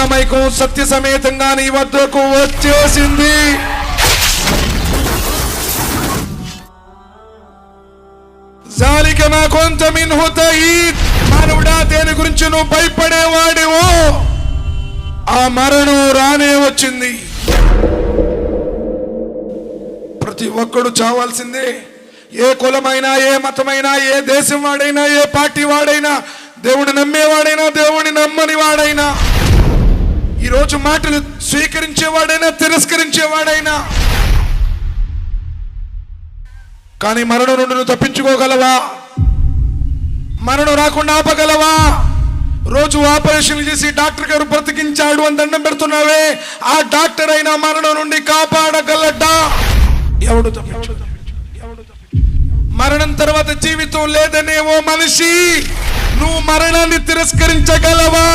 స్వర్ణమైకం సత్య సమేతంగా నీ వద్దకు వచ్చేసింది. జాలిక మా కొంత మిన్హు తయీద్. మానవుడా, దేని గురించి నువ్వు భయపడేవాడివో ఆ మరణం రానే వచ్చింది. ప్రతి ఒక్కడు చావాల్సిందే. ఏ కులమైనా, ఏ మతమైనా, ఏ దేశం వాడైనా, ఏ పార్టీ వాడైనా, దేవుని నమ్మేవాడైనా, దేవుని నమ్మని వాడైనా, ఈరోజు మాటలు స్వీకరించేవాడైనా, తిరస్కరించేవాడైనా, కానీ మరణం నుండి నువ్వు తప్పించుకోగలవా? మరణం రాకుండా ఆపగలవా? రోజు ఆపరేషన్ చేసి డాక్టర్ గారు బ్రతికించాడు అని దండం పెడుతున్నావే, ఆ డాక్టర్ అయినా మరణం నుండి కాపాడగలడా? ఎవడు తప్పించు? మరణం తర్వాత జీవితం లేదనే ఓ మనిషి, నువ్వు మరణాన్ని తిరస్కరించగలవా?